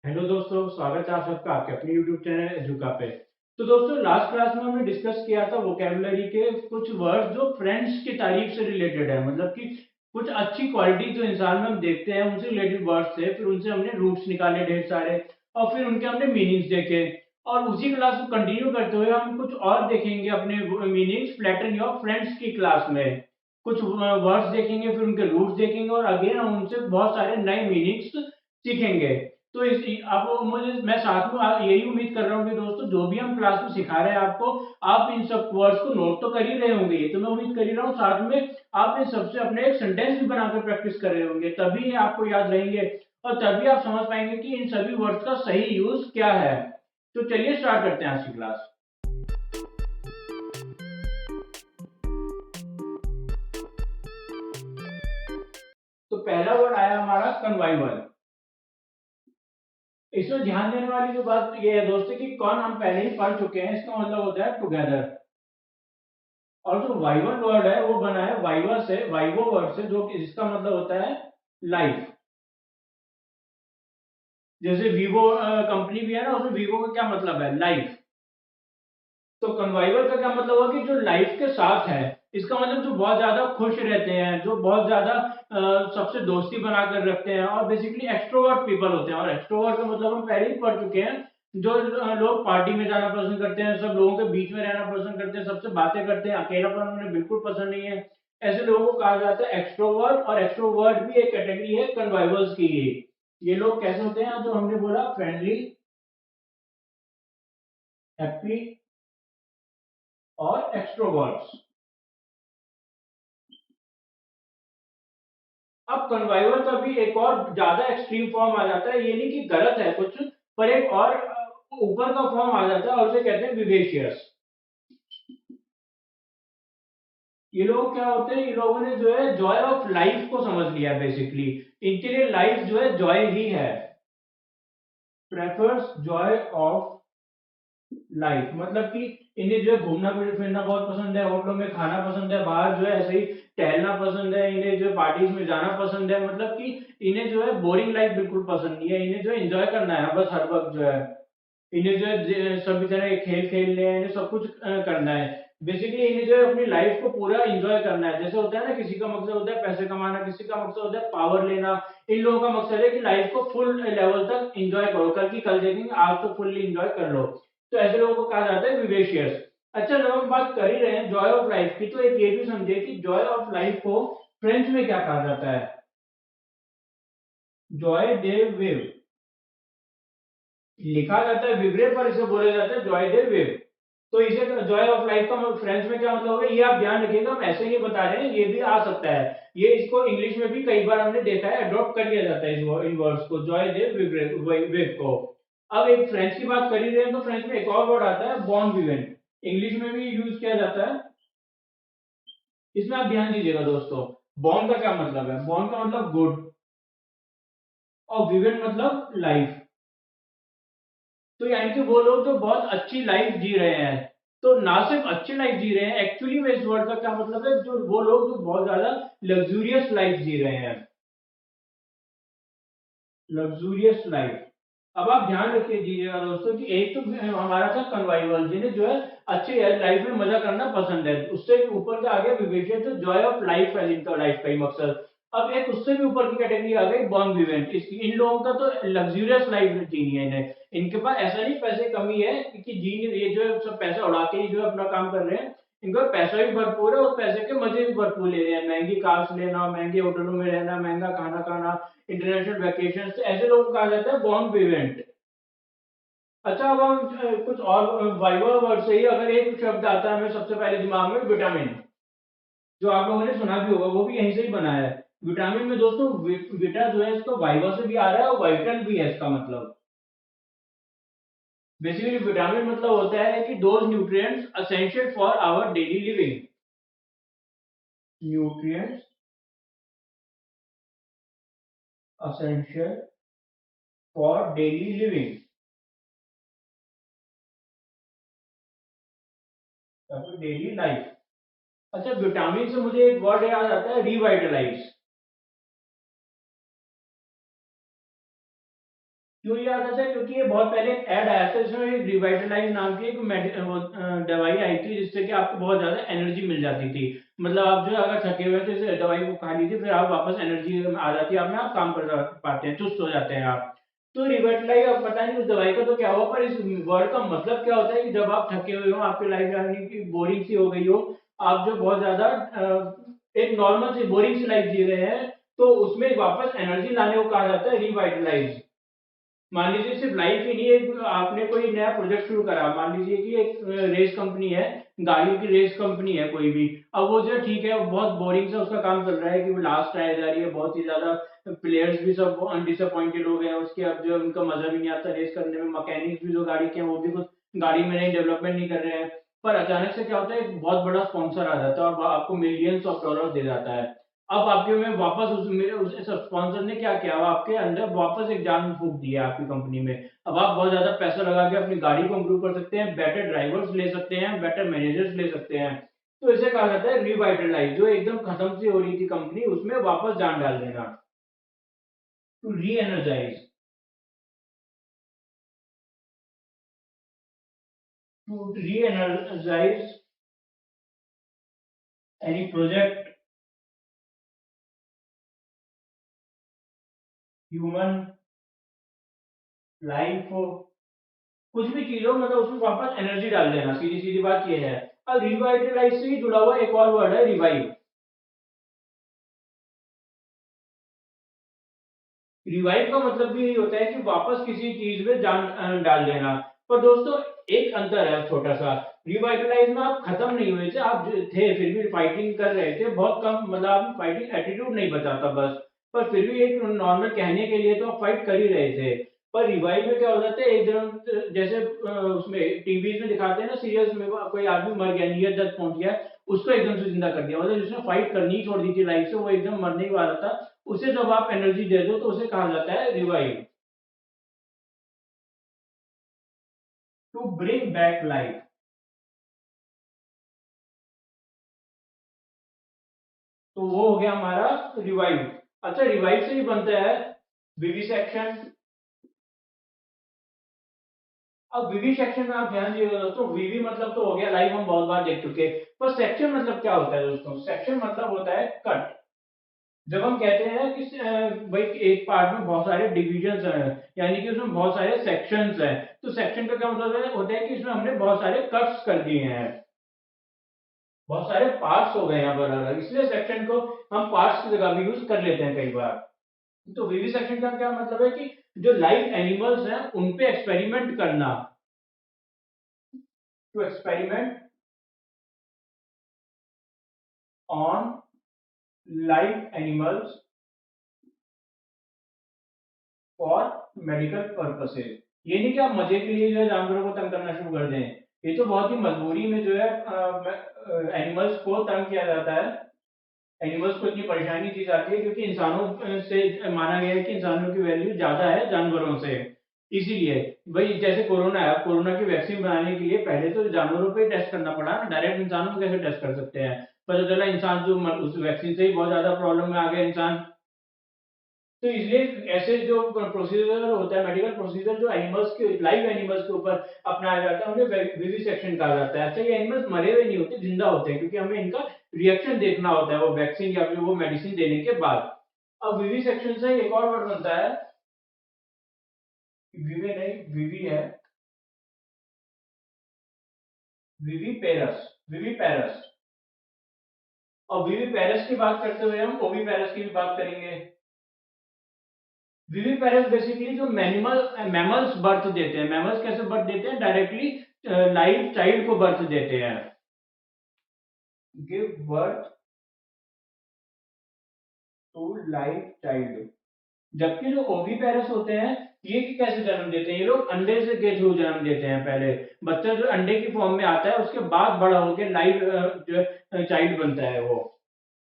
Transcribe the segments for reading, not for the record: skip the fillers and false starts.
Hello दोस्तों, स्वागत है आप सबका आपके अपने यूट्यूब चैनल एजुका पे। तो दोस्तों, लास्ट क्लास में हमने डिस्कस किया था वोकेबलरी के कुछ वर्ड जो फ्रेंड्स की तारीफ से रिलेटेड है, मतलब कि कुछ अच्छी क्वालिटी जो इंसान में हम देखते हैं उनसे रिलेटेड वर्ड्स थे। फिर उनसे हमने रूट्स निकाले ढेर सारे, और फिर उनके हमने मीनिंग्स देखे। और उसी क्लास को कंटिन्यू करते हुए हम कुछ और देखेंगे अपने मीनिंग्स फ्लैटन योर फ्रेंड्स की क्लास में। कुछ वर्ड्स देखेंगे, फिर उनके रूट्स देखेंगे, और अगेन हम उनसे बहुत सारे नए मीनिंग्स सीखेंगे। तो इस अब मुझे मैं साथ में यही उम्मीद कर रहा हूँ कि दोस्तों, जो भी हम क्लास में सिखा रहे हैं आपको, आप इन सब वर्ड्स को नोट तो कर ही रहे होंगे। ये तो मैं उम्मीद कर ही रहा हूँ। साथ में आप इन सबसे अपने एक सेंटेंस भी बनाकर प्रैक्टिस कर रहे होंगे, तभी ये आपको याद रहेंगे। और तभी आप समझ पाएंगे कि इन सभी वर्ड्स का सही यूज क्या है। तो चलिए स्टार्ट करते हैं आज की क्लास। तो पहला वर्ड आया हमारा कन्वाइवल। इसमें ध्यान देने वाली जो बात ये है दोस्तों कि कौन हम पहले ही पढ़ चुके हैं, इसका मतलब होता है टुगेदर। और जो वाइवर वर्ड है वो बना है वाइवर से, वाइवो वर्ड से, जो कि जिसका मतलब होता है लाइफ। जैसे वीवो कंपनी भी है ना, उसमें वीवो का क्या मतलब है, लाइफ। तो कन्वाइवर का क्या मतलब हुआ कि जो लाइफ के साथ है। इसका मतलब जो बहुत ज्यादा खुश रहते हैं, जो बहुत ज्यादा सबसे दोस्ती बनाकर रखते हैं, और बेसिकली एक्सट्रोवर्ट पीपल होते हैं। और एक्सट्रोवर्ट का मतलब हम पहले ही पढ़ चुके हैं, जो लोग पार्टी में जाना पसंद करते हैं, सब लोगों के बीच में रहना पसंद करते हैं, सबसे बातें करते हैं, अकेलापन उन्हें बिल्कुल पसंद नहीं है। ऐसे लोगों को कहा जाता है एक्सट्रोवर्ट। और एक्सट्रोवर्ट भी एक कैटेगरी है कन्वाइवर्स की ही। ये लोग कैसे होते हैं, जो हमने बोला, फ्रेंडली, हैप्पी और एक्सट्रोवर्ट्स। अब कन्वाइवर का भी एक और ज्यादा एक्सट्रीम फॉर्म आ जाता है, ये नहीं कि गलत है कुछ, पर एक और ऊपर का फॉर्म आ जाता है, और उसे कहते हैं विवेशियस। ये लोग क्या होते हैं, ये लोगों ने जो है जॉय ऑफ लाइफ को समझ लिया बेसिकली। इनके लिए लाइफ जो है जॉय ही है। प्रेफर्स जॉय ऑफ लाइफ, मतलब कि इन्हें जो है घूमना फिरना बहुत पसंद है, होटलों में खाना पसंद है, बाहर जो है ऐसे ही टहलना पसंद है, इन्हें जो है पार्टीज में जाना पसंद है। मतलब कि इन्हें जो है बोरिंग लाइफ बिल्कुल पसंद नहीं है, इन्हें जो है एंजॉय करना है बस हर वक्त जो है। इन्हें जो है सभी तरह के खेल खेलने हैं, इन्हें सब कुछ करना है। बेसिकली इन्हें जो है अपनी लाइफ को पूरा एंजॉय करना है। जैसे होता है ना, किसी का मकसद होता है पैसे कमाना, किसी का मकसद होता है पावर लेना। इन लोगों का मकसद है कि लाइफ को फुल लेवल तक एंजॉय करो, कल की कल देखेंगे, आज तो फुल्ली एंजॉय कर लो। तो ऐसे लोगों को कहा जाता है विवेशियस। अच्छा, जब हम बात कर ही रहे हैं जॉय ऑफ लाइफ की, तो एक ये भी समझे कि जॉय ऑफ लाइफ को फ्रेंच में क्या कहा जाता है। जॉय दे विव लिखा जाता है विवरे, पर इसे बोला जाता है जॉय दे विव। तो इसे जॉय ऑफ लाइफ का फ्रेंच में क्या मतलब होगा, ये आप ध्यान रखिएगा। हम ऐसे नहीं बता रहे हैं, ये भी आ सकता है। ये इसको इंग्लिश में भी कई बार हमने देखा है, अडॉप्ट कर लिया जाता है इन वर्ड्स को, जॉय दे विव को। अब एक फ्रेंच की बात कर ही रहे हैं, तो फ्रेंच में एक और वर्ड आता है बॉन विवेंट। इंग्लिश में भी यूज किया जाता है। इसमें आप ध्यान दीजिएगा दोस्तों, बॉन का क्या मतलब है। बॉन का मतलब गुड, और विवेंट मतलब लाइफ। तो यानी कि वो लोग जो बहुत अच्छी लाइफ जी रहे हैं। तो ना सिर्फ अच्छी लाइफ जी रहे हैं, एक्चुअली में इस वर्ड का क्या मतलब है, जो वो लोग जो बहुत ज्यादा लग्जूरियस लाइफ जी रहे हैं। Luxurious life. अब आप ध्यान रखिए दीजिएगा दोस्तों कि एक तो हमारा था कन्वाइवल, जिन्हें जो है अच्छी लाइफ में मजा करना पसंद है। उससे भी ऊपर का आ गया विवेचन, तो जॉय ऑफ लाइफ है जिनका लाइफ का ही मकसद। अब एक उससे भी ऊपर की कैटेगरी आ गई बॉर्न विवेंट। इन लोगों का तो लग्जूरियस लाइफ जीनी है इन्हें। इनके पास ऐसा नहीं पैसे कमी है कि जीने, ये जो है सब पैसा उड़ा के ही जो है अपना काम कर रहे हैं। इनका पैसा भी भरपूर है, और पैसे के मजे भी भरपूर ले रहे हैं। महंगी कार्स लेना, महंगे होटलों में रहना, महंगा खाना खाना, इंटरनेशनल वैकेशन, तो ऐसे लोगों को कहा जाता है बॉर्न विवेंट। अच्छा, अब हम कुछ और वाइवा वर्ड से ही अगर एक शब्द आता है हमें सबसे पहले दिमाग में, विटामिन। जो आप लोगों ने सुना भी होगा, वो भी यहीं से ही बना है। विटामिन में दोस्तों विटा जो है इसको वाइवा से भी आ रहा है, और वाइटल भी है इसका मतलब। बेसिकली विटामिन मतलब होता है कि those nutrients essential for our daily living. Nutrients essential for daily living, daily life. अच्छा, विटामिन से मुझे एक वर्ड याद आता है, रिवाइटलाइज। क्यों याद आता है? क्योंकि ये बहुत पहले एक ऐड आया था, इसमें एक रिवाइटलाइज नाम की एक दवाई आई थी, जिससे कि आपको बहुत ज्यादा एनर्जी मिल जाती थी। मतलब आप जो है अगर थके हुए थे, इस दवाई को खा लीजिए, फिर आप वापस एनर्जी आ जाती है, आप में आप काम कर पाते हैं, चुस्त हो जाते हैं आप। तो रिवाइटलाइज, अब पता नहीं उस दवाई का तो क्या हुआ, पर इस वर्ड का मतलब क्या होता है कि जब आप थके हुए हो, आपकी लाइफ यानी कि बोरिंग सी हो गई हो, आप जो बहुत ज्यादा एक नॉर्मल सी बोरिंग सी लाइफ जी रहे हैं, तो उसमें वापस एनर्जी लाने को कहा जाता है रिवाइटलाइज। मान लीजिए सिर्फ लाइफ ही नहीं, एक आपने कोई नया प्रोजेक्ट शुरू करा, मान लीजिए कि एक रेस कंपनी है, गाड़ियों की रेस कंपनी है कोई भी। अब वो जो ठीक है, बहुत बोरिंग सा उसका काम चल रहा है कि वो लास्ट आया जा रही है, बहुत ही ज्यादा प्लेयर्स भी सब डिसअपॉइंटेड हो गए हैं उसके, अब जो उनका मजा भी नहीं आता रेस करने में, मैकेनिक्स भी जो गाड़ी के हैं वो भी कुछ गाड़ी में नई डेवलपमेंट नहीं कर रहे हैं। पर अचानक से क्या होता है, एक बहुत बड़ा स्पॉन्सर आ जाता है और वो आपको मिलियंस ऑफ डॉलर दे जाता है। अब आपके में वापस उस स्पॉन्सर ने क्या किया, अब आपके अंदर वापस एक जान फूंक दी है आपकी कंपनी में। अब आप बहुत ज्यादा पैसा लगा के अपनी गाड़ी को इंप्रूव कर सकते हैं, बेटर ड्राइवर्स ले सकते हैं, बेटर मैनेजर्स ले सकते हैं। तो इसे कहा जाता है रिवाइटलाइज, जो एकदम खत्म सी हो रही थी कंपनी, उसमें वापस जान डाल देना, to reenergize. To reenergize any project, human life हो, कुछ भी चीज हो, मतलब उसमें वापस एनर्जी डाल देना, सीधी सीधी बात ये है। अब रिवाइटलाइज से ही जुड़ा हुआ एक और वर्ड है रिवाइव। रिवाइव का मतलब भी यही होता है कि वापस किसी चीज में जान डाल देना। पर दोस्तों, एक अंतर है छोटा सा। रिवाइटलाइज में आप खत्म नहीं हुए थे, आप जो थे फिर भी फाइटिंग कर रहे थे, बहुत कम, मतलब आप फाइटिंग एटीट्यूड नहीं बचाता बस। पर फिर भी एक नॉर्मल कहने के लिए तो आप फाइट कर ही रहे थे। पर रिवाइव में क्या हो जाता है, एकदम जैसे उसमें टीवी में दिखाते हैं ना, सीरियल्स में, कोई आदमी मर गया, नियत दर्द पहुंच गया, उसको एकदम से जिंदा कर दिया, मतलब जिसने फाइट करनी ही छोड़ दी थी लाइफ से, वो एकदम मरने ही वाला था, उसे जब आप एनर्जी दे दो तो उसे कहा जाता है revive, to bring back life. तो वो हो गया हमारा रिवाइव। अच्छा, रिवाइव से ही बनता है विविसेक्शन। अब विवि सेक्शन में आप ध्यान दीजिएगा दोस्तों, विवि मतलब तो हो गया लाइव, हम बहुत बार देख चुके हैं, पर सेक्शन मतलब क्या होता है दोस्तों? सेक्शन मतलब होता है कट। जब हम कहते हैं कि भाई एक पार्ट में बहुत सारे डिविजन्स हैं, यानी कि उसमें बहुत सारे सेक्शंस हैं, तो सेक्शन का क्या मतलब होता है कि इसमें हमने बहुत सारे कट्स कर दिए हैं, बहुत सारे पार्ट्स हो गए यहाँ पर अलग, इसलिए सेक्शन को हम पार्ट्स की जगह भी यूज कर लेते हैं कई बार। तो विवि सेक्शन का क्या मतलब है कि जो लाइव एनिमल्स हैं उन पे एक्सपेरिमेंट करना, to experiment on live animals for medical purposes. ये नहीं कि आप मजे के लिए जो है जानवरों को तंग करना शुरू कर दें, ये तो बहुत ही मजबूरी में जो है एनिमल्स को तंग किया जाता है, एनिमल्स को इतनी परेशानी दी जाती है, क्योंकि इंसानों से माना गया है कि इंसानों की वैल्यू ज्यादा है जानवरों से। इसीलिए भाई जैसे कोरोना है, कोरोना की वैक्सीन बनाने के लिए पहले तो जानवरों पे टेस्ट करना पड़ा ना, डायरेक्ट इंसानों पे कैसे टेस्ट कर सकते हैं? पता चला इंसान जो उस वैक्सीन से ही बहुत ज्यादा प्रॉब्लम में आ गया इंसान। तो इसलिए ऐसे जो प्रोसीजर होता है, मेडिकल प्रोसीजर जो एनिमल्स के, लाइव एनिमल्स के ऊपर अपनाया जाता है, उन्हें विविसेक्शन कहा जाता है। अच्छा, ये एनिमल्स मरे हुए नहीं होते, जिंदा होते हैं, क्योंकि हमें इनका रिएक्शन देखना होता है वो वैक्सीन या फिर वो मेडिसिन देने के बाद। अब विविसेक्शन से एक और वर्ड बनता है, विवे नहीं, विवी है, विवीपेरस, विवीपेरस। और विवीपेरस की बात करते हुए हम ओवीपेरस की भी बात करेंगे। विविपेरस बेसिकली जो मैमल्स बर्थ देते हैं, मैमल्स कैसे बर्थ देते हैं? डायरेक्टली लाइव चाइल्ड को बर्थ देते हैं, give birth to live child. जबकि जो ओवीपेरस होते हैं, ये कैसे जन्म देते हैं? ये लोग अंडे से के थ्रू जन्म देते हैं, पहले बच्चा जो अंडे की फॉर्म में आता है, उसके बाद बड़ा होकर लाइव जो चाइल्ड बनता है वो,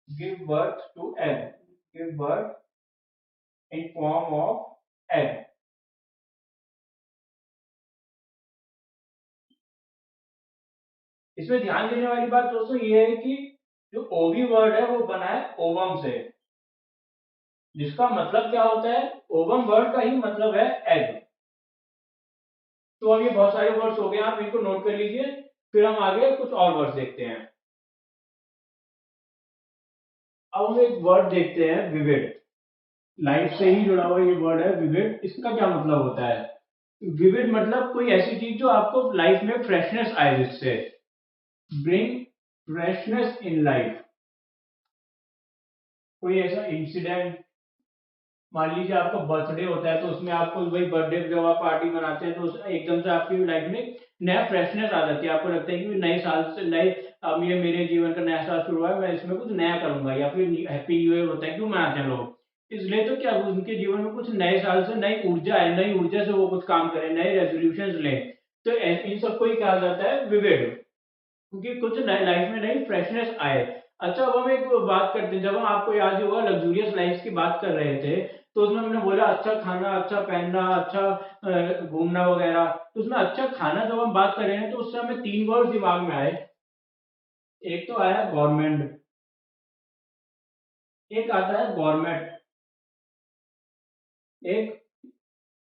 give birth to egg, give birth in form of egg. इसमें ध्यान देने वाली बात दोस्तों ये है कि जो ओवी वर्ड है वो बना है ओवम से, जिसका मतलब क्या होता है? ओवम वर्ड का ही मतलब है एग। तो अब ये बहुत सारे वर्ड्स हो गए, आप इनको नोट कर लीजिए, फिर हम आगे कुछ और वर्ड्स देखते हैं। अब हम एक वर्ड देखते हैं, विविड। लाइफ से ही जुड़ा हुआ ये वर्ड है विविड। इसका क्या मतलब होता है? विविड मतलब कोई ऐसी चीज जो आपको लाइफ में फ्रेशनेस आए, जिससे ब्रिंग फ्रेशनेस इन लाइफ। कोई ऐसा इंसिडेंट, मान लीजिए आपका बर्थडे होता है तो उसमें आपको वही बर्थडे जब आप पार्टी मनाते हैं तो एकदम से आपकी लाइफ में नया फ्रेशनेस आ जाती है, आपको लगता है कि नए साल से नए, अब ये मेरे जीवन का नया साल शुरू हुआ है, मैं इसमें कुछ नया करूंगा, या फिर हैप्पी न्यू ईयर होता है, क्यों मनाते हैं लोग? इसलिए तो क्या उनके जीवन में कुछ नए साल से नई ऊर्जा है, नई ऊर्जा से वो कुछ काम करें, नए रेजोल्यूशन लें। तो इन सबको ही कहा जाता है विविड, क्योंकि कुछ नए लाइफ में नई फ्रेशनेस आए। अच्छा, अब हम एक बात करते हैं, जब हम, आपको याद ही होगा, लग्जूरियस लाइफ की बात कर रहे थे, तो उसमें हमने बोला अच्छा खाना, अच्छा पहनना, अच्छा घूमना वगैरह। तो उसमें अच्छा खाना जब हम बात कर रहे हैं तो उससे हमें तीन वर्ड दिमाग में आए। एक तो आया गवर्नमेंट, एक आता है गवर्नमेंट, एक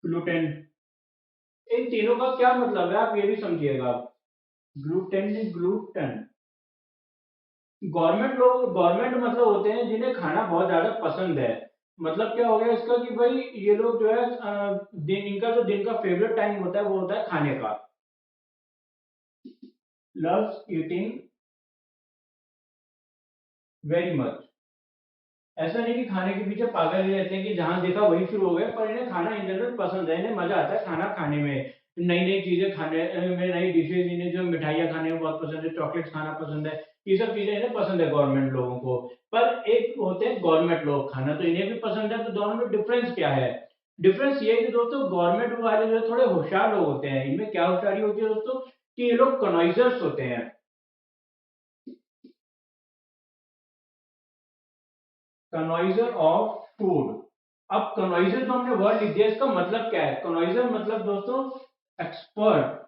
ग्लूटेन। इन तीनों का क्या मतलब है आप ये भी समझिएगा। Gluten, gluten. गवर्नमेंट मतलब होते हैं जिन्हें खाना बहुत ज्यादा पसंद है। मतलब क्या हो गया इसका कि भाई ये लोग जो है इनका जो दिन का फेवरेट टाइम होता है वो होता है खाने का। Loves eating very much. ऐसा नहीं कि खाने के पीछे पागल ही रहते हैं कि जहां देखा वही शुरू हो गए, पर इन्हें खाना इन जनरल पसंद है, इन्हें मजा आता है खाना खाने में, नई नई चीजें खाने में, नई डिशेज, इन्हें जो मिठाइयाँ खाने में बहुत पसंद है, चॉकलेट्स खाना पसंद है। ये सब चीजें इन्हें पसंद है गवर्नमेंट लोगों को। पर एक होते हैं गवर्नमेंट लोग, खाना तो इन्हें भी पसंद है, तो दोनों में डिफरेंस क्या है? डिफरेंस ये है कि दोस्तों गवर्नमेंट वाले जो थोड़े होशियार लोग होते हैं, इनमें क्या होशियारी होती है दोस्तों, कि ये लोग कनॉइजर्स होते हैं। कनॉइजर ऑफ फूड। अब कनॉइजर जो हमने वर्ड लिख दिया, इसका मतलब क्या है? कनॉइजर मतलब दोस्तों एक्सपर्ट।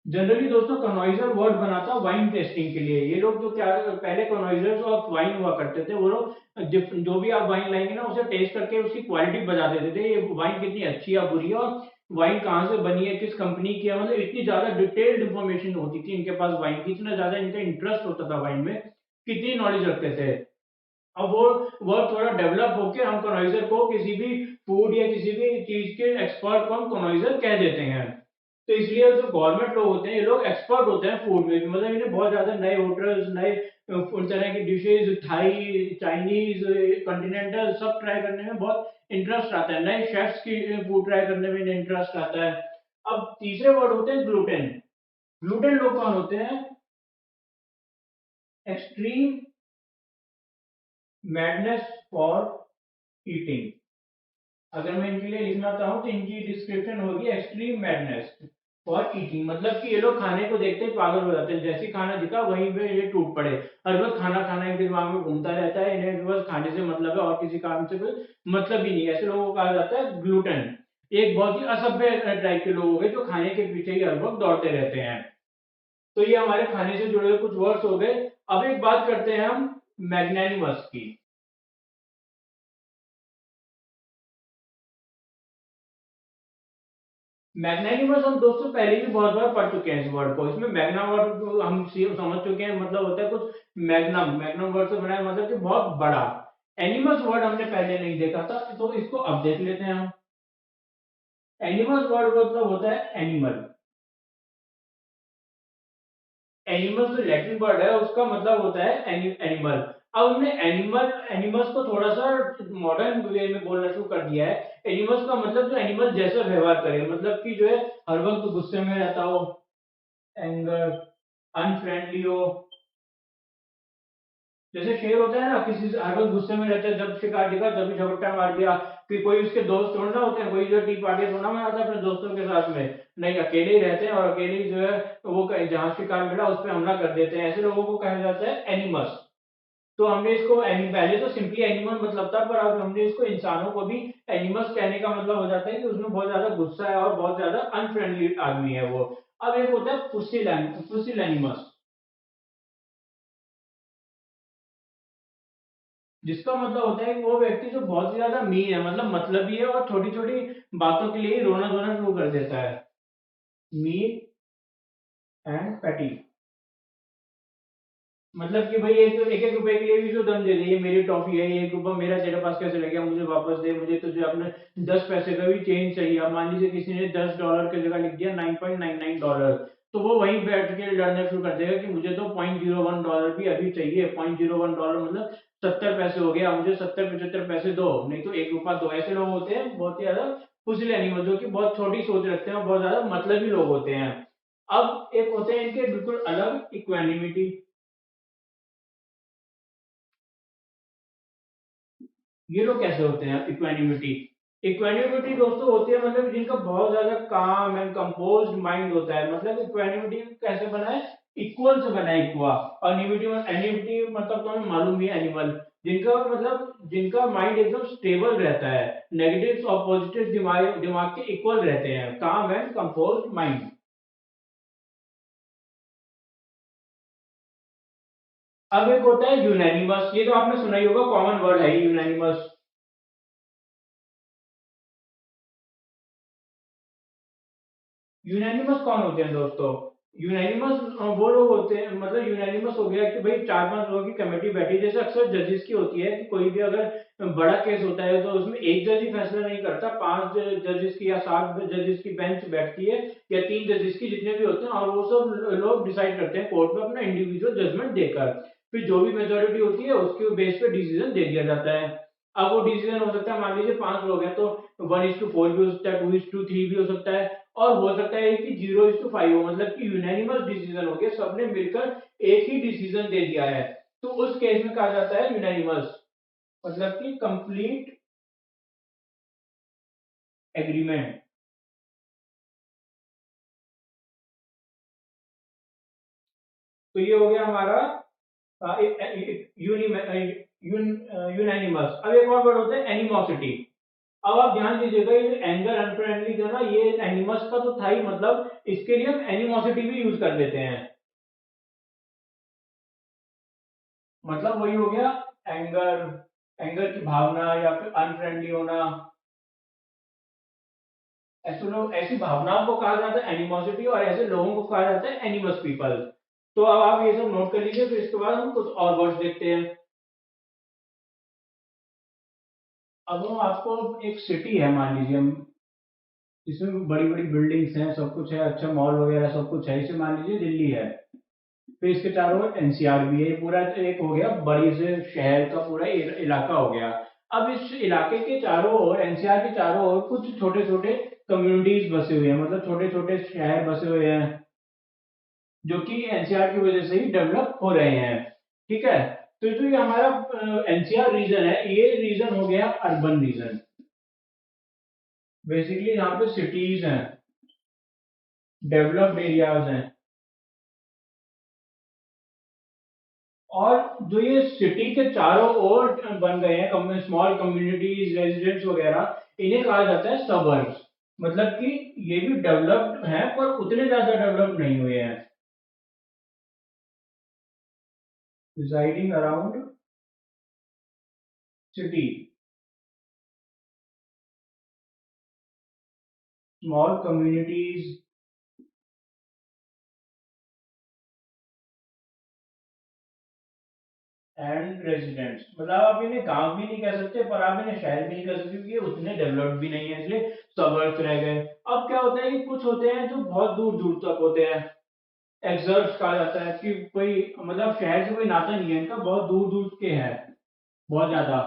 जनरली दोस्तों कनॉइजर वर्ड बनाता वाइन टेस्टिंग के लिए। ये लोग जो क्या, पहले कनॉइजर्स ऑफ वाइन हुआ करते थे, वो लोग जो भी आप वाइन लाएंगे ना उसे टेस्ट करके उसकी क्वालिटी बता देते थे, ये वाइन कितनी अच्छी या बुरी है, और वाइन कहाँ से बनी है, किस कंपनी की है, मतलब इतनी ज्यादा डिटेल्ड इंफॉर्मेशन होती थी इनके पास वाइन की, इतना ज्यादा इनका इंटरेस्ट होता था वाइन में, कितनी नॉलेज रखते थे। अब वो वर्ड थोड़ा डेवलप होके हम कनॉइजर को किसी भी फूड या किसी भी चीज के एक्सपर्ट को हम कनॉइजर कह देते हैं। तो इसलिए जो गवर्नमेंट लोग होते हैं ये लोग एक्सपर्ट होते हैं फूड में भी, मतलब इन्हें बहुत ज्यादा नए होटल्स, नए उन तरह की डिशेज, थाई, चाइनीज, कॉन्टिनेंटल सब ट्राई करने में बहुत इंटरेस्ट आता है, नए शेफ्स की फूड ट्राई करने में इन्हें इंटरेस्ट आता है। अब तीसरे वर्ड होते हैं ग्लूटेन। ग्लूटेन लोग कौन होते हैं? Extreme madness for eating. अगर मैं इनके लिए लिखना चाहूँ तो इनकी डिस्क्रिप्शन होगी एक्सट्रीम मैडनेस फॉर ईटिंग। मतलब कि ये लोग खाने को देखते ही पागल हो जाते हैं, जैसे ही खाना दिखा वहीं पे ये टूट पड़े, हर वक्त खाना खाना इनके दिमाग में घूमता रहता है, इन्हें बस खाने से मतलब है और किसी काम से कोई मतलब ही नहीं। ऐसे लोगों को कहा जाता है ग्लूटन। एक बहुत ही असभ्य टाइप के लोग हो गए जो खाने के पीछे ही हर वक्त दौड़ते रहते हैं। तो ये हमारे खाने से जुड़े हुए कुछ वर्ड्स हो गए। अब एक बात करते हैं हम मैग्नानिमस की। मैग्नानिमस हम दोस्तों पहले भी बहुत बार पढ़ चुके हैं इस वर्ड को। इसमें मैग्ना वर्ड को हम समझ चुके हैं, मतलब होता है कुछ मैग्नम, मैग्नम वर्ड से बना है, मतलब कि बहुत बड़ा। एनिमस वर्ड हमने पहले नहीं देखा था, तो इसको अब देख लेते हैं हम। एनिमस वर्ड मतलब होता है एनिमल। एनिमल जो लैटिन वर्ड है उसका मतलब होता है एनिमल। अब हमने एनिमल, एनिमल्स को थोड़ा सा मॉडर्न वे में बोलना शुरू कर दिया है। एनिमल्स का मतलब जो एनिमल जैसा व्यवहार करे, मतलब कि जो है हर वक्त गुस्से में रहता हो, एंगर, अनफ्रेंडली हो। जैसे शेर होता है ना, किसी से हर वक्त गुस्से में रहता है, जब शिकार दिखा तभी झपट्टा मार दिया। फिर कोई उसके दोस्त थोड़ा होते हैं, कोई जो टी पार्टी थोड़ा में आता है अपने दोस्तों के साथ में, नहीं अकेले ही रहते हैं और अकेले ही जो है वो जहाँ शिकार मिला उस पर हमला कर देते हैं। ऐसे लोगों को कहा जाता है एनिमस। तो हमने इसको पहले तो सिंपली एनिमल मतलब था, पर अब हमने इसको इंसानों को भी एनिमल्स कहने का मतलब हो जाता है कि उसमें बहुत ज्यादा गुस्सा है और बहुत ज्यादा अनफ्रेंडली आदमी है वो। अब एक होता है फुसिल एनिमस, जिसका मतलब होता है कि वो व्यक्ति जो बहुत ही ज्यादा मीन है, मतलब मतलबी है और छोटी छोटी बातों के लिए ही रोना धोना शुरू कर देता है। Meat and patty. मतलब कि भाई एक एक एक रुपए के लिए भी जो दम दे दे, ये मेरी टॉफी है, ये 1 रुपया मेरा तेरे पास कैसे लग गया, मुझे वापस दे, मुझे तुझे अपने 10 पैसे का भी चेंज चाहिए। अब मान लीजिए किसी ने $10 की जगह लिख दिया $9.99, तो वो वहीं बैठ के लड़ना शुरू कर देगा कि मुझे तो $0.01 भी अभी चाहिए। $0.01 मतलब 70 पैसे हो गया, मुझे 70-75 पैसे दो, नहीं तो 1 रुपया दो। ऐसे लोग होते हैं बहुत ही ज्यादा फुजिल एनिमल, जो कि बहुत छोटी सोच रखते हैं और बहुत ज्यादा मतलबी लोग होते हैं। अब एक होते हैं इनके बिल्कुल अलग, इक्वानिमिटी। ये लोग कैसे होते हैं इक्वानिमिटी? इक्वानिमिटी दोस्तों होती है मतलब जिनका बहुत ज्यादा काम एंड कंपोज्ड माइंड होता है। मतलब इक्वानिमिटी कैसे बना है? इक्वल से बना है, इक्वा। और निमिटी एनिमिटी मतलब तो हमें मालूम ही है, एनिमल। जिनका मतलब जिनका माइंड एकदम स्टेबल रहता है, नेगेटिव्स और पॉजिटिव दिमाग दिमाग के इक्वल रहते हैं, काम एंड कंपोज्ड माइंड। अब एक होता है यूनानिमस, ये तो आपने सुना ही होगा, कॉमन वर्ड है यूनानिमस। यूनानिमस कौन होते हैं दोस्तों? यूनानिमस वो लोग होते हैं, मतलब यूनानिमस हो गया कि भाई 4-5 लोगों की कमेटी बैठी, जैसे अक्सर जजेस की होती है कि कोई भी अगर बड़ा केस होता है तो उसमें एक जज ही फैसला नहीं करता, 5 जजेस की या 7 जजेस की बेंच बैठती है, या 3 जजेस की, जितने भी होते हैं, और वो सब लोग डिसाइड करते हैं कोर्ट में अपना इंडिविजुअल जजमेंट देकर। फिर जो भी मेजोरिटी होती है उसके बेस पे डिसीजन दे दिया जाता है। अब वो डिसीजन हो सकता है, मान लीजिए 5 लोग हैं तो 1:4 भी हो सकता है, 2:3 भी हो सकता है, और हो सकता है कि 0:5 हो, मतलब कि यूनानिमस डिसीजन हो गया, सबने मिलकर एक ही डिसीजन दे दिया है। तो उस केस में कहा जाता है यूनानिमस, मतलब कि कंप्लीट एग्रीमेंट। तो ये हो गया हमारा यूनानिमस। अब एक और वर्ड होता है एनिमोसिटी। अब आप ध्यान दीजिएगा, ये एंगर, अनफ्रेंडली जो ना, ये एनिमस का तो था ही, मतलब इसके लिए हम एनिमोसिटी भी यूज कर लेते हैं। मतलब वही हो गया एंगर, एंगर की भावना, या फिर अनफ्रेंडली होना। ऐसे लोग, ऐसी भावनाओं को कहा जाता है एनिमोसिटी, और ऐसे लोगों को कहा जाता है एनिमस पीपल। तो अब आप ये सब नोट कर लीजिए, फिर इसके बाद हम कुछ और वर्ड्स देखते हैं। अब हम आपको, एक सिटी है मान लीजिए, हम इसमें बड़ी बड़ी बिल्डिंग्स हैं, सब कुछ है, अच्छा मॉल वगैरह सब कुछ है, इसे मान लीजिए दिल्ली है। फिर इसके चारों ओर एनसीआर भी है, ये पूरा एक हो गया बड़ी से शहर का पूरा इलाका हो गया। अब इस इलाके के चारों ओर, एनसीआर के चारों ओर कुछ छोटे छोटे कम्युनिटीज बसे हुए हैं, मतलब छोटे छोटे शहर बसे हुए हैं, जो कि एनसीआर की वजह से ही डेवलप हो रहे हैं। ठीक है। तो जो ये हमारा एनसीआर रीजन है, ये रीजन हो गया अर्बन रीजन। बेसिकली यहाँ पे सिटीज हैं, डेवलप्ड एरियाज हैं। और जो ये सिटी के चारों ओर बन गए हैं स्मॉल कम्युनिटीज, रेजिडेंट्स वगैरह, इन्हें कहा जाता है सबर्ब्स। मतलब कि ये भी डेवलप्ड हैं पर उतने ज्यादा डेवलप नहीं हुए हैं। Residing around city, small communities and residents. मतलब आप इन्हें गांव भी नहीं कह सकते, पर आप इन्हें शहर भी नहीं कह सकते, क्योंकि ये उतने डेवलप्ड भी नहीं है, इसलिए सबर्ब्स रह गए। अब क्या होता है कि कुछ होते हैं जो बहुत दूर दूर तक होते हैं, एक्सर्ब्स कहा जाता है, कि कोई मतलब शहर से कोई नाता नहीं है इनका, बहुत दूर दूर के हैं, बहुत ज्यादा।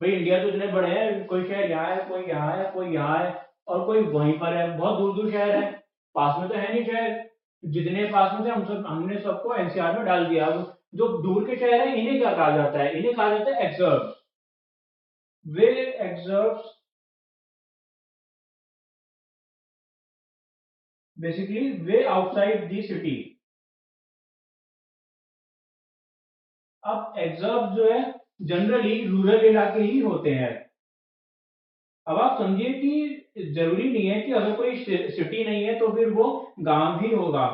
भाई इंडिया तो इतने बड़े हैं, कोई शहर यहाँ है, कोई यहाँ है, कोई यहाँ है, और कोई वहीं पर है, बहुत दूर दूर शहर है, पास में तो है नहीं शहर। जितने पास में थे हमने सबको एनसीआर में डाल दिया। अब जो दूर के शहर है, इन्हें क्या कहा जाता है? इन्हें कहा जाता है एक्सर्ब्स। वे एक्सर्ब्स बेसिकली वे आउटसाइड दी सिटी। अब एक्सर्ब्स जो है जनरली रूरल इलाके ही होते हैं। अब आप समझिए कि जरूरी नहीं है कि अगर कोई सिटी नहीं है तो फिर वो गांव ही होगा,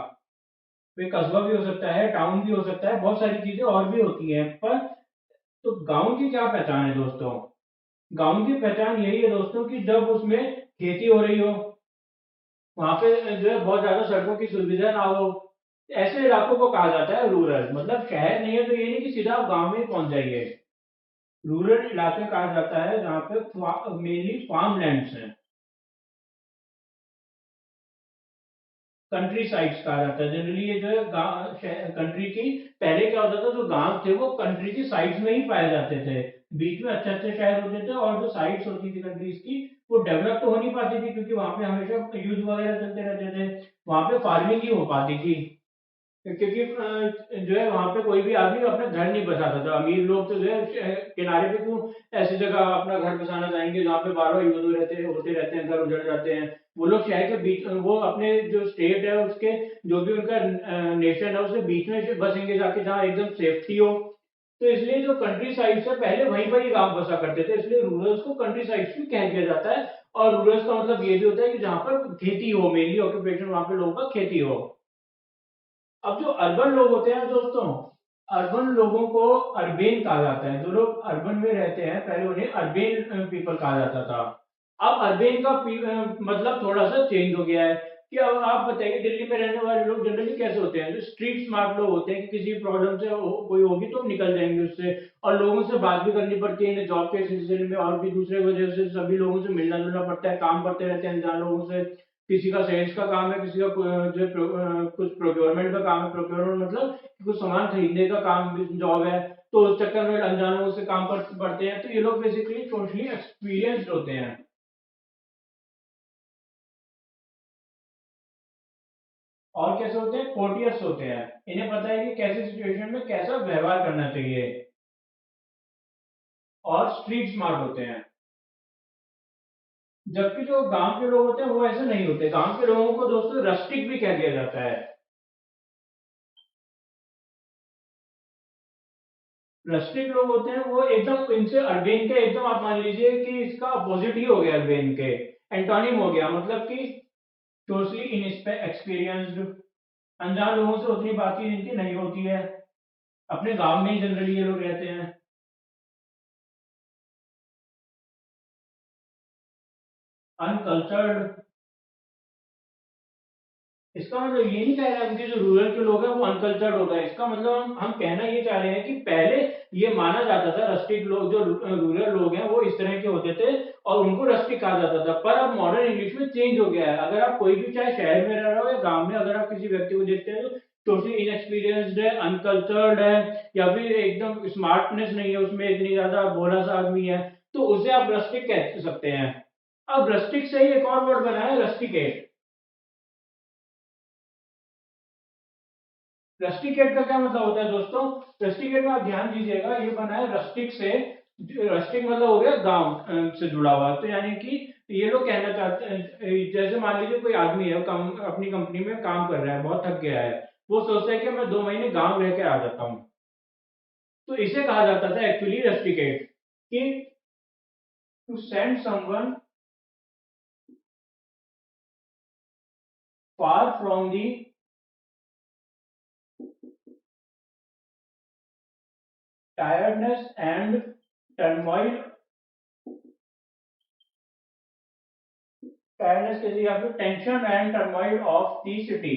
कोई कस्बा भी हो सकता है, टाउन भी हो सकता है, बहुत सारी चीजें और भी होती हैं। पर तो गांव की क्या पहचान है दोस्तों? गांव की पहचान यही है दोस्तों कि जब उसमें खेती हो रही हो, वहां पे जो है बहुत ज्यादा सड़कों की सुविधा ना हो, ऐसे इलाकों को कहा जाता है रूरल। मतलब शहर नहीं है तो ये नहीं कि सीधा आप गांव में ही पहुंच जाइए। रूरल इलाके कहा जाता है जहाँ पे मेनली फार्म लैंड्स हैं। कंट्री साइड्स कहा जाता है जनरली। ये जो है कंट्री की, पहले क्या होता था जो गांव थे वो कंट्री की साइड्स में ही पाए जाते थे। बीच में अच्छे अच्छे शहर होते थे, और जो साइड्स होती थी कंट्रीज की वो डेवलप तो हो नहीं पाती थी, क्योंकि वहां पे हमेशा युद्ध वगैरह चलते रहते थे। वहां पे फार्मिंग ही हो पाती थी, क्योंकि जो है वहां पे कोई भी आदमी अपना घर नहीं बसाता था। अमीर लोग तो जो है किनारे पे क्यों ऐसी जगह अपना घर बसाना चाहेंगे जहाँ पे बारह युद्ध होते रहते हैं, घर उजड़ जाते हैं। वो लोग शहर के बीच, वो अपने जो स्टेट है उसके, जो भी उनका नेशन है उसके बीच में से बसेंगे जाके जहाँ एकदम सेफ्टी हो। तो इसलिए जो कंट्री साइड से पहले वहीं पर ही गांव बसा करते थे, इसलिए रूरल्स को कंट्री साइड्स भी कह दिया जाता है। और रूरल्स का मतलब ये भी होता है कि जहाँ पर खेती हो, मेनली ऑक्यूपेशन वहां पे लोगों का खेती हो। अब जो अर्बन लोग होते हैं दोस्तों, अर्बन लोगों को अर्बेन कहा जाता है। जो लोग अर्बन में रहते हैं पहले उन्हें अर्बेन पीपल कहा जाता था। अब अर्बेन का मतलब थोड़ा सा चेंज हो गया है। कि अब आप बताइए दिल्ली में रहने वाले लोग जनरली कैसे होते हैं, जो स्ट्रीट स्मार्ट लोग होते हैं, कि किसी प्रॉब्लम से कोई होगी तो निकल जाएंगे उससे। और लोगों से बात भी करनी पड़ती है जॉब के सिलसिले में, और भी दूसरे वजह से सभी लोगों से मिलना जुलना पड़ता है, काम करते रहते हैं अनजान लोगों से। किसी का सेल्स का काम है, किसी का जो कुछ प्रोक्योरमेंट का काम है। प्रोक्योरमेंट मतलब कि कुछ सामान खरीदने का काम जॉब है, तो उस चक्कर में अनजानों से काम पड़ते हैं। तो ये लोग बेसिकली सोशली एक्सपीरियंस्ड होते हैं। और कैसे होते हैं, कोर्टियस होते हैं। इन्हें पता है कि कैसे सिचुएशन में कैसा व्यवहार करना चाहिए। और स्ट्रीट स्मार्ट होते हैं। जबकि जो गांव के लोग होते हैं वो ऐसे नहीं होते। गांव के लोगों को दोस्तों रस्टिक भी कह दिया जाता है। रस्टिक लोग होते हैं वो एकदम इनसे अर्बेन के एकदम, आप मान लीजिए कि इसका अपोजिट ही हो गया अर्बेन के, एंटोनिम हो गया। मतलब कि सोशली इनएक्सपीरियंस्ड, अनजान लोगों से उतनी बातचीत इनकी नहीं होती है, अपने गांव में ही जनरली ये लोग रहते हैं। अनकल्चर्ड, इसका मतलब ये नहीं कह रहे हैं कि जो रूरल के लोग हैं वो अनकल्चर्ड होता है। इसका मतलब हम कहना ये चाह रहे हैं कि पहले ये माना जाता था रस्टिक लोग, जो रूरल लोग हैं वो इस तरह के होते थे, और उनको रस्टिक कहा जाता था। पर अब मॉडर्न इंग्लिश में चेंज हो गया है। अगर आप कोई भी, चाहे शहर में रह रहे हो या गांव में, अगर आप किसी व्यक्ति को देखते हैं जो सोशली इनएक्सपीरियंस्ड है, अनकल्चर्ड है, या फिर एकदम स्मार्टनेस नहीं है उसमें, इतनी ज्यादा भोला सा आदमी है, तो उसे आप रस्टिक कह सकते हैं। अब रस्टिक से ही एक और वर्ड बना है, रस्टिकेट। रस्टिकेट का क्या मतलब होता है दोस्तों? रस्टिकेट में आप ध्यान दीजिएगा, ये बना है रस्टिक से। रस्टिक मतलब हो गया गांव से जुड़ा हुआ। तो यानी कि ये लोग कहना चाहते हैं, जैसे मान लीजिए कोई आदमी है, अपनी कंपनी में काम कर रहा है, बहुत थक गया है, वो सोचता है कि मैं 2 महीने गांव रह के आ जाता हूँ। तो इसे कहा जाता था एक्चुअली रस्टिकेट, कि to send someone far from the tiredness and turmoil, tiredness के लिए, या फिर tension and turmoil of the city.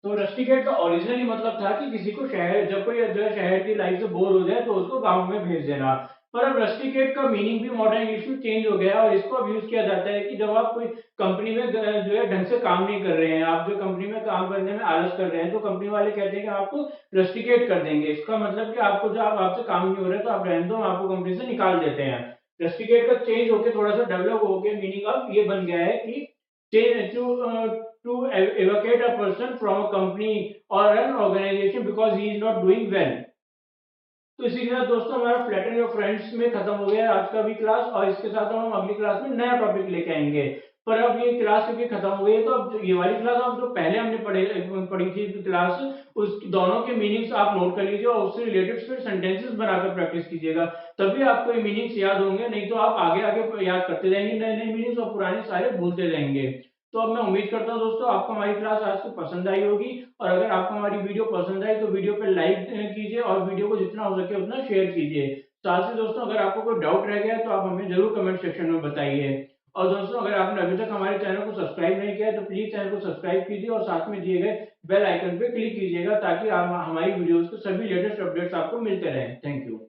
तो रस्टिकेट का ओरिजिनली मतलब था कि किसी को शहर, जब कोई जो है शहर की लाइफ से बोर हो जाए तो उसको गांव में भेज देना। पर अब रस्टिकेट का मीनिंग भी मॉडर्न इंग्लिश में चेंज हो गया है, और इसको अब यूज किया जाता है कि जब आप कोई कंपनी में जो है ढंग से काम नहीं कर रहे हैं, आप जो कंपनी में काम करने में आलस कर रहे हैं, तो कंपनी वाले कहते हैं कि आपको रस्टिकेट कर देंगे। इसका मतलब कि आपको जो आपसे काम नहीं हो रहा है तो आप रहने दो, हम आपको कंपनी से निकाल देते हैं। रस्टिकेट का चेंज होकर थोड़ा सा डेवलप होकर मीनिंग अब ये बन गया है कि to evacuate a person from a company or an organization because he is not doing well। तो इसी के साथ दोस्तों हमारा फ्लैटन योर फ्रेंड्स में खत्म हो गया है आज का भी क्लास, और इसके साथ हम अगली क्लास में नया टॉपिक लेके आएंगे। पर अब ये क्लास क्योंकि खत्म हो गई है, तो अब ये वाली क्लास, अब जो पहले हमने पढ़ी थी क्लास, उस दोनों के मीनिंग्स आप नोट कर लीजिए, और उससे रिलेटेड फिर सेंटेंसेस बनाकर प्रैक्टिस कीजिएगा। तभी आपको ये मीनिंग्स याद होंगे, नहीं तो आप आगे आगे याद करते जाएंगे नए नए मीनिंग्स, और पुराने सारे भूलते जाएंगे। तो अब मैं उम्मीद करता हूँ दोस्तों आपको हमारी क्लास आज की पसंद आई होगी। और अगर आपको हमारी वीडियो पसंद आई तो वीडियो पे लाइक कीजिए, और वीडियो को जितना हो सके उतना शेयर कीजिए। साथ ही दोस्तों अगर आपको कोई डाउट रह गया है तो आप हमें ज़रूर कमेंट सेक्शन में बताइए। और दोस्तों अगर आपने अभी तक हमारे चैनल को सब्सक्राइब नहीं किया है तो प्लीज़ चैनल को सब्सक्राइब कीजिए और साथ में दिए गए बेल आइकन पे क्लिक कीजिएगा ताकि आप हमारी वीडियोज़ के सभी लेटेस्ट अपडेट्स आपको मिलते रहें। Thank you.